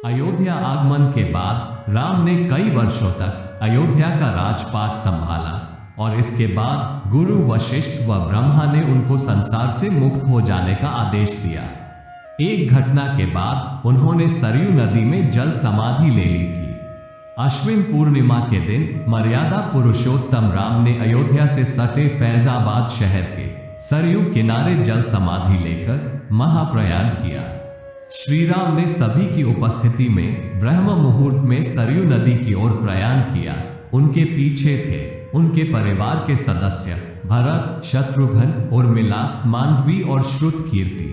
अयोध्या आगमन के बाद राम ने कई वर्षों तक अयोध्या का राजपाट संभाला और इसके बाद गुरु वशिष्ठ व ब्रह्मा ने उनको संसार से मुक्त हो जाने का आदेश दिया। एक घटना के बाद उन्होंने सरयू नदी में जल समाधि ले ली थी। अश्विन पूर्णिमा के दिन मर्यादा पुरुषोत्तम राम ने अयोध्या से सटे फैजाबाद शहर के सरयू किनारे जल समाधि लेकर महाप्रयाण किया। श्री राम ने सभी की उपस्थिति में ब्रह्म मुहूर्त में सरयू नदी की ओर प्रयाण किया। उनके पीछे थे उनके परिवार के सदस्य भरत, शत्रुघ्न, उर्मिला, मांडवी और श्रुत कीर्ति।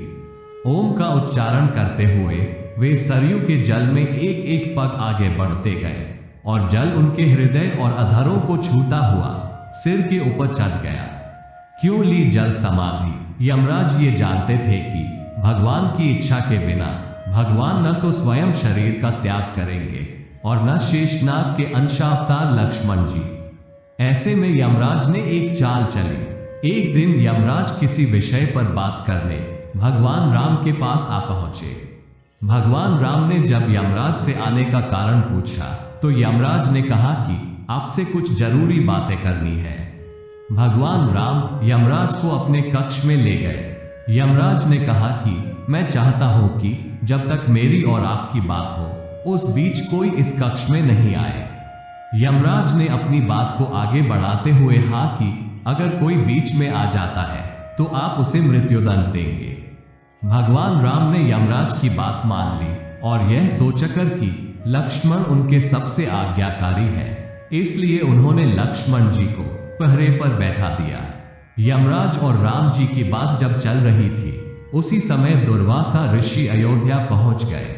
ओम का उच्चारण करते हुए वे सरयू के जल में एक एक पग आगे बढ़ते गए और जल उनके हृदय और अधरों को छूता हुआ सिर के ऊपर चढ़ गया। क्यों ली जल समाधि? यमराज ये जानते थे कि भगवान की इच्छा के बिना भगवान न तो स्वयं शरीर का त्याग करेंगे और न शेषनाग के अंशावतार लक्ष्मण जी। ऐसे में यमराज ने एक चाल चली। एक दिन यमराज किसी विषय पर बात करने भगवान राम के पास आ पहुंचे। भगवान राम ने जब यमराज से आने का कारण पूछा तो यमराज ने कहा कि आपसे कुछ जरूरी बातें करनी है। भगवान राम यमराज को अपने कक्ष में ले गए। यमराज ने कहा कि मैं चाहता हूं कि जब तक मेरी और आपकी बात हो उस बीच कोई इस कक्ष में नहीं आए। यमराज ने अपनी बात को आगे बढ़ाते हुए कहा कि अगर कोई बीच में आ जाता है तो आप उसे मृत्युदंड देंगे। भगवान राम ने यमराज की बात मान ली और यह सोचकर कि लक्ष्मण उनके सबसे आज्ञाकारी है, इसलिए उन्होंने लक्ष्मण जी को पहरे पर बैठा दिया। यमराज और राम जी की बात जब चल रही थी उसी समय दुर्वासा ऋषि अयोध्या पहुंच गए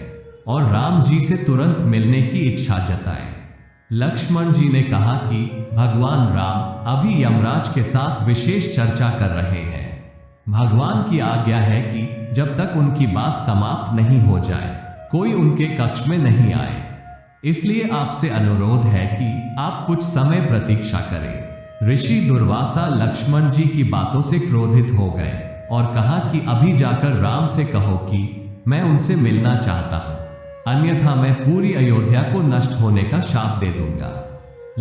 और राम जी से तुरंत मिलने की इच्छा जताई। लक्ष्मण जी ने कहा कि भगवान राम अभी यमराज के साथ विशेष चर्चा कर रहे हैं। भगवान की आज्ञा है कि जब तक उनकी बात समाप्त नहीं हो जाए कोई उनके कक्ष में नहीं आए, इसलिए आपसे अनुरोध है कि आप कुछ समय प्रतीक्षा करें। ऋषि दुर्वासा लक्ष्मण जी की बातों से क्रोधित हो गए और कहा कि अभी जाकर राम से कहो कि मैं उनसे मिलना चाहता हूं, अन्यथा मैं पूरी अयोध्या को नष्ट होने का शाप दे दूंगा।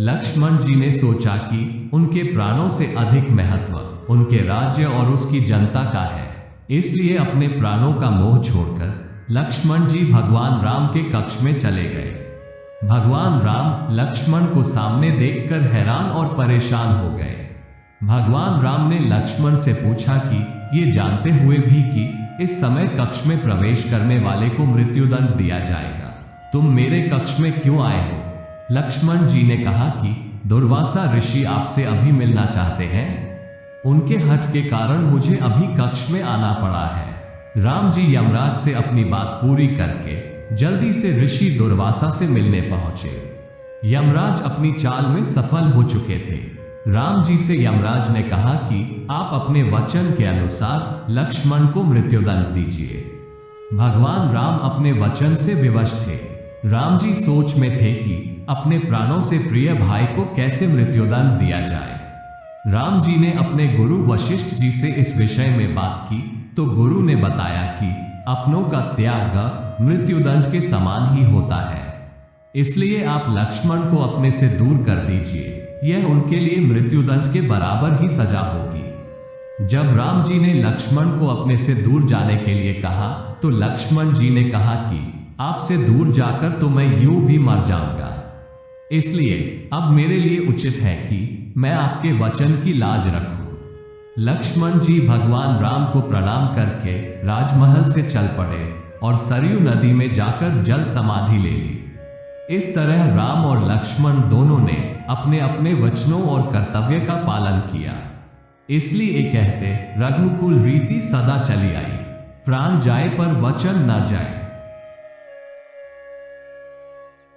लक्ष्मण जी ने सोचा कि उनके प्राणों से अधिक महत्व उनके राज्य और उसकी जनता का है, इसलिए अपने प्राणों का मोह छोड़कर लक्ष्मण जी भगवान राम के कक्ष में चले गए। भगवान राम लक्ष्मण को सामने देखकर हैरान और परेशान हो गए। भगवान राम ने लक्ष्मण से पूछा कि ये जानते हुए भी कि इस समय कक्ष में प्रवेश करने वाले को मृत्युदंड दिया जाएगा, तुम मेरे कक्ष में क्यों आए हो? लक्ष्मण जी ने कहा कि दुर्वासा ऋषि आपसे अभी मिलना चाहते हैं, उनके हठ के कारण मुझे अभी कक्ष में आना पड़ा है। राम जी यमराज से अपनी बात पूरी करके जल्दी से ऋषि दुर्वासा से मिलने पहुंचे। यमराज अपनी चाल में सफल हो चुके थे। राम जी से यमराज ने कहा कि आप अपने वचन के अनुसार लक्ष्मण को मृत्युदंड दीजिए। भगवान राम अपने वचन से विवश थे। राम जी सोच में थे कि अपने प्राणों से प्रिय भाई को कैसे मृत्युदंड दिया जाए। राम जी ने अपने गुरु वशिष्ठ जी से इस विषय में बात की तो गुरु ने बताया कि अपनों का त्याग मृत्युदंड के समान ही होता है, इसलिए आप लक्ष्मण को अपने से दूर कर दीजिए, यह उनके लिए मृत्युदंड के बराबर ही सजा होगी। जब राम जी ने लक्ष्मण को अपने से दूर जाने के लिए कहा तो लक्ष्मण जी ने कहा कि आपसे दूर जाकर तो मैं यूं भी मर जाऊंगा, इसलिए अब मेरे लिए उचित है कि मैं आपके वचन की लाज रखूं। लक्ष्मण जी भगवान राम को प्रणाम करके राजमहल से चल पड़े और सरयू नदी में जाकर जल समाधि ले ली। इस तरह राम और लक्ष्मण दोनों ने अपने अपने वचनों और कर्तव्य का पालन किया। इसलिए कहते रघुकुल रीति सदा चली आई, प्राण जाए पर वचन न जाए।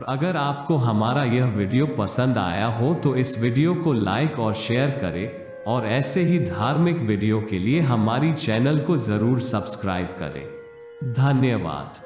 अगर आपको हमारा यह वीडियो पसंद आया हो तो इस वीडियो को लाइक और शेयर करें और ऐसे ही धार्मिक वीडियो के लिए हमारी चैनल को जरूर सब्सक्राइब करें। धन्यवाद।